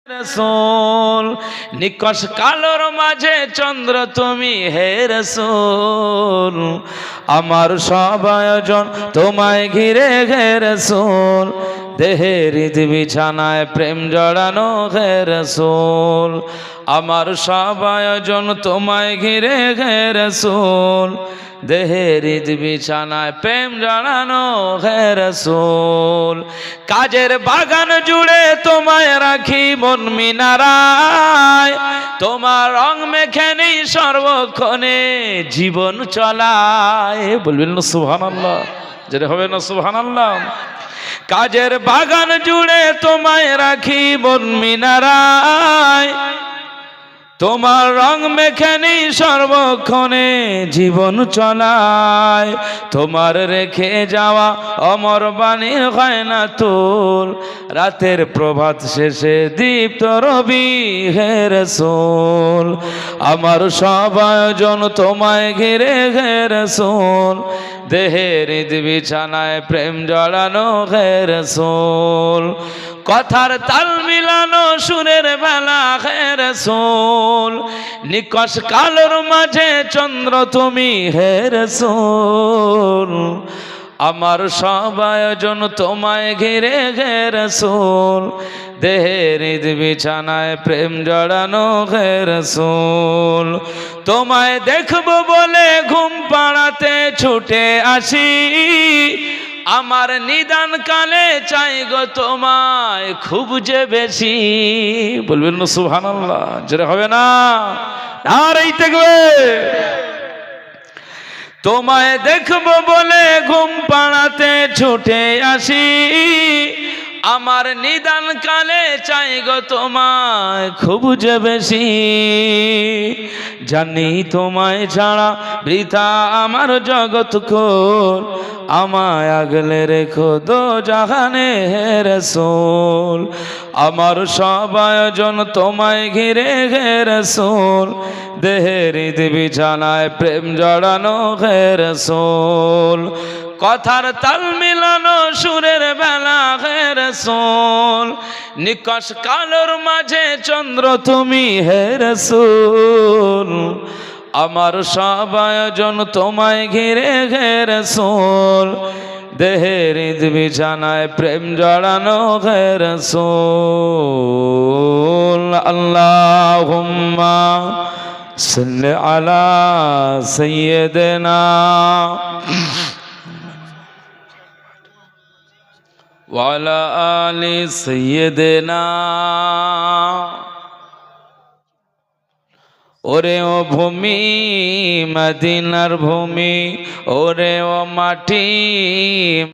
রাসূল নিকশ কালোর মাঝে চন্দ্র তুমি হে রাসূল আমার সব আয়োজন তোমায় ঘিরে হে রাসূল দেহের বিছানায় প্রেম জড়ানো হে রাসূল আমার সব আয়োজন তোমায় ঘিরে হে রাসূল দেহের বিছানায় প্রেম জড়ানো হে রাসূল কাজের বাগান জুড়ে তোমায় রাখি মন মিনারায় তোমার রং মেখে নেই সর্বক্ষণে জীবন চলায় বলবেন না সুবহানাল্লাহ যেটা হবে না সুবহানাল্লাহ কাজের বাগান জুড়ে তোমায় রাখি মন মিনারায় তোমার রং মেখে নেই সর্বক্ষণে জীবন চলায় তোমার রেখে যাওয়া অমর বাণী হয় না তোর রাতের প্রভাত শেষে দীপ্ত রবি হে রাসূল আমার সব আয়োজন তোমায় ঘিরে হে রাসূল দেহের বিছানায় প্রেম জড়ানো হে রাসূল কথার তাল মিলানো সুরের বেলা হে রাসূল নিকশ কালোর মাঝে চন্দ্র তুমি হে রাসূল আমার সব আয়োজন তোমায় ঘিরে হে রাসূল দেহের বিছানায় প্রেম জড়ানো হে রাসূল তোমায় দেখবো বলে ঘুম পাড়াতে ছুটে আসি আমার নিদান কালে চাই গো তোমায় খুব যে বেশি বলবেন না সুবহানাল্লাহ যেটা হবে না আর এই দেখবে তোমায় দেখবো বলে ঘুম পাড়াতে ছুটে আসি আমার নিদান কালে চাই গো তোমায় খুব যে বেশি জানি তোমায় ছাড়া বৃথা আমার জগৎ কোর আমায় আগলে রেখো দো জাহানে হে রাসূল আমার সব আয়োজন তোমায় ঘিরে হে রাসূল দেহের বিছানায় প্রেম জড়ানো হে রাসূল কথার তাল মিলানো সুরের বেলা হে রাসূল নিকশ কালোর মাঝে চন্দ্র তুমি হে রাসূল আমার সব আয়োজন তোমায় ঘিরে হে রাসূল দেহের বিছানায় প্রেম জড়ানো হে রাসূল আল্লাহুম্মা সাল্লি আলা সাইয়্যিদিনা ওয়ালা আলি সাইয়্যিদিনা ওরে ও ভূমি মদিনার ভূমি ওরে ও মাটি